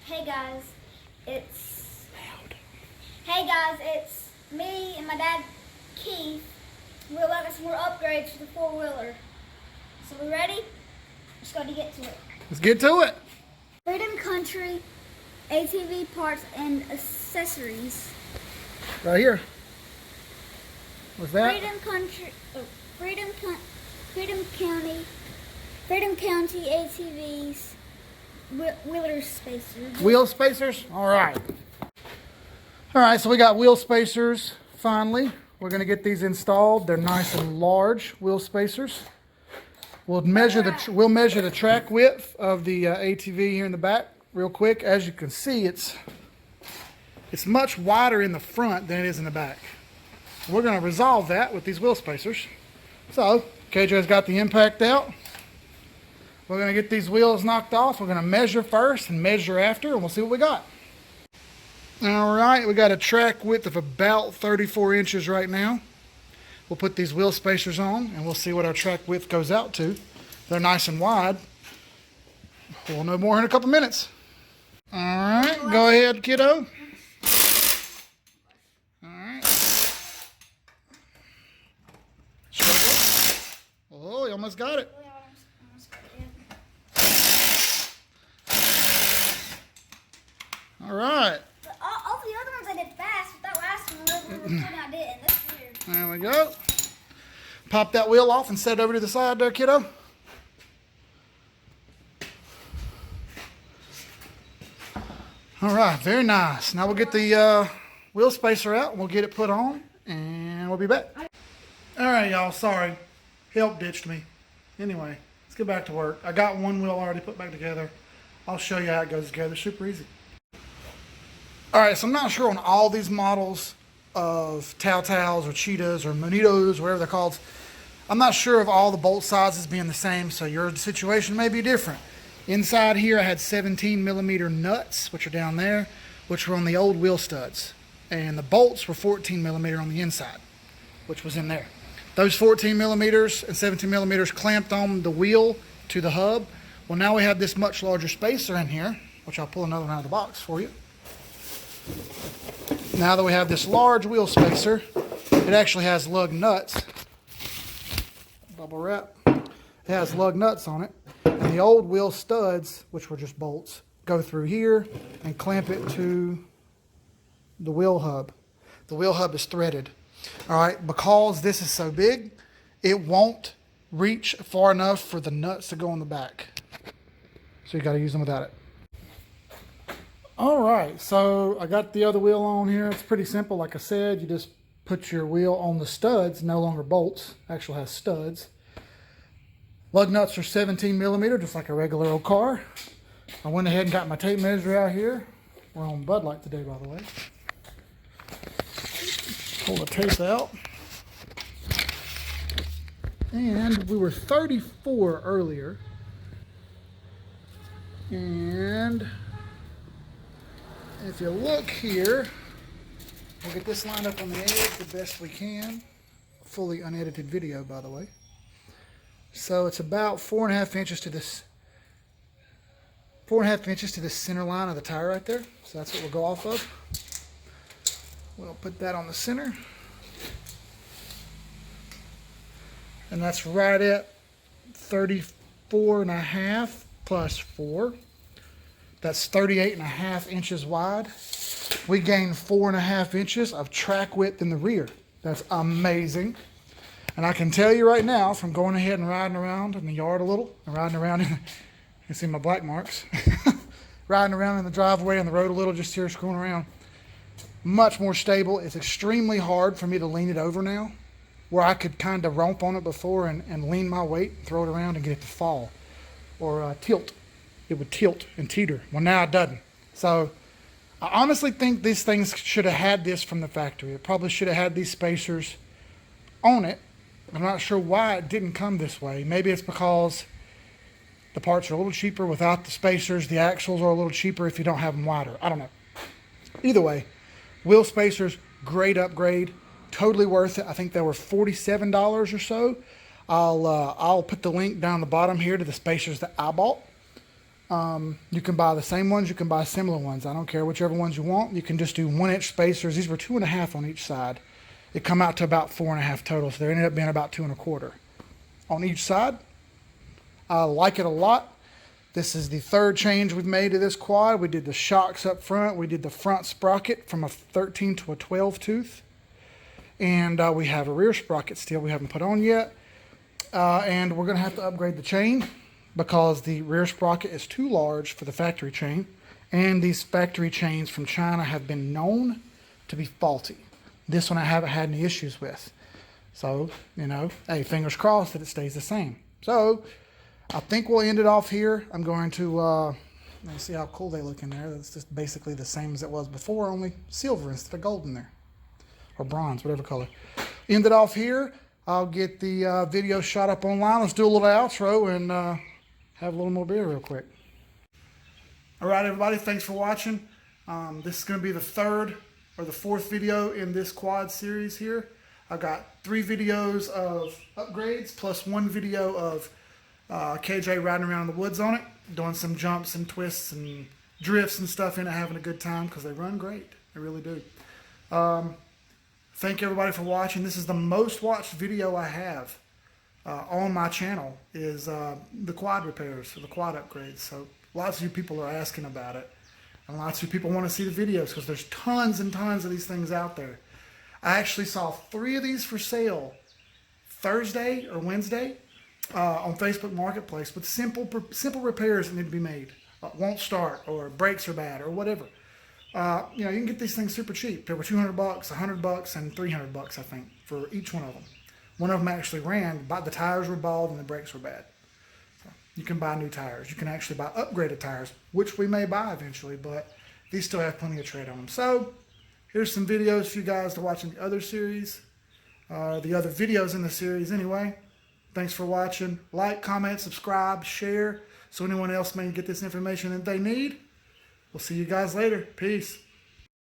Hey guys, it's me and my dad Keith. We're got some more upgrades for the four-wheeler. So we ready? Let's go to get to it. Let's get to it. Freedom Country ATV parts and accessories. Right here. What's that? Freedom County ATVs. Wheeler spacers. Wheel spacers? Alright. Alright, so we got wheel spacers finally. We're going to get these installed. They're nice and large wheel spacers. We'll measure the track width of the ATV here in the back real quick. As you can see, it's much wider in the front than it is in the back. We're going to resolve that with these wheel spacers. So, KJ's got the impact out. We're going to get these wheels knocked off. We're going to measure first and measure after, and we'll see what we got. All right, we got a track width of about 34 inches right now. We'll put these wheel spacers on, and we'll see what our track width goes out to. They're nice and wide. We'll know more in a couple minutes. All right, go ahead, kiddo. All right. Oh, you almost got it. All right. All the other ones I did fast, but that last one I didn't. That's weird. There we go. Pop that wheel off and set it over to the side there, kiddo. All right, very nice. Now we'll get the wheel spacer out. We'll get it put on, and we'll be back. All right, y'all. Sorry. Help ditched me. Anyway, let's get back to work. I got one wheel already put back together. I'll show you how it goes together. Super easy. All right, so I'm not sure on all these models of Taos or Cheetahs or Monitos, whatever they're called. I'm not sure of all the bolt sizes being the same, so your situation may be different. Inside here, I had 17 millimeter nuts, which are down there, which were on the old wheel studs. And the bolts were 14 millimeter on the inside, which was in there. Those 14 millimeters and 17 millimeters clamped on the wheel to the hub. Well, now we have this much larger spacer in here, which I'll pull another one out of the box for you. Now that we have this large wheel spacer, it actually has lug nuts. Bubble wrap. It has lug nuts on it. And the old wheel studs, which were just bolts, go through here and clamp it to the wheel hub. The wheel hub is threaded. All right, because this is so big, it won't reach far enough for the nuts to go on the back. So you got to use them without it. All right, so I got the other wheel on here. It's pretty simple. Like I said, you just put your wheel on the studs, no longer bolts, actually has studs. Lug nuts are 17 millimeter, just like a regular old car. I went ahead and got my tape measure out here. We're on Bud Light today, by the way. Pull the tape out. And we were 34 earlier. And if you look here, we'll get this lined up on the edge the best we can. Fully unedited video, by the way. So it's about 4.5 inches to this 4.5 inches to the center line of the tire right there. So that's what we'll go off of. We'll put that on the center. And that's right at 34.5 plus 4. That's 38.5 inches wide. We gained 4.5 inches of track width in the rear. That's amazing. And I can tell you right now, from going ahead and riding around in the yard a little, and riding around in, you can see my black marks, riding around in the driveway and the road a little, just here screwing around, much more stable. It's extremely hard for me to lean it over now, where I could kind of romp on it before and lean my weight, throw it around and get it to fall, or tilt. It would tilt and teeter. Well, now it doesn't. So I honestly think these things should have had this from the factory. It probably should have had these spacers on it. I'm not sure why it didn't come this way. Maybe it's because the parts are a little cheaper without the spacers. The axles are a little cheaper if you don't have them wider. I don't know. Either way, wheel spacers, great upgrade. Totally worth it. I think they were $47 or so. I'll put the link down the bottom here to the spacers that I bought. You can buy the same ones, you can buy similar ones. I don't care, whichever ones you want. You can just do 1-inch spacers. These were 2.5 on each side. It come out to about 4.5 total, so they ended up being about 2.25 on each side. I like it a lot. This is the third change we've made to this quad. We did the shocks up front. We did the front sprocket from a 13 to a 12 tooth. And we have a rear sprocket still we haven't put on yet. And we're going to have to upgrade the chain because the rear sprocket is too large for the factory chain. And these factory chains from China have been known to be faulty. This one I haven't had any issues with. So, you know, hey, fingers crossed that it stays the same. So, I think we'll end it off here. I'm going to, let's see how cool they look in there. That's just basically the same as it was before, only silver instead of gold in there. Or bronze, whatever color. End it off here. I'll get the video shot up online. Let's do a little outro and have a little more beer real quick. All right, everybody, thanks for watching. This is going to be the third or the fourth video in this quad series here. I've got 3 videos of upgrades plus 1 video of KJ riding around in the woods on it, doing some jumps and twists and drifts and stuff in it, having a good time because they run great. They really do. Thank everybody for watching. This is the most watched video I have on my channel is the quad repairs or the quad upgrades. So lots of you people are asking about it. And lots of you people want to see the videos because there's tons and tons of these things out there. I actually saw 3 of these for sale Thursday or Wednesday on Facebook Marketplace with simple repairs that need to be made. Won't start or brakes are bad or whatever. You know, you can get these things super cheap. They were $200, $100, and $300, I think, for each one of them. One of them actually ran, but the tires were bald and the brakes were bad. So you can buy new tires. You can actually buy upgraded tires, which we may buy eventually, but these still have plenty of tread on them. So here's some videos for you guys to watch in the other series, the other videos in the series anyway. Thanks for watching. Like, comment, subscribe, share, so anyone else may get this information that they need. We'll see you guys later. Peace.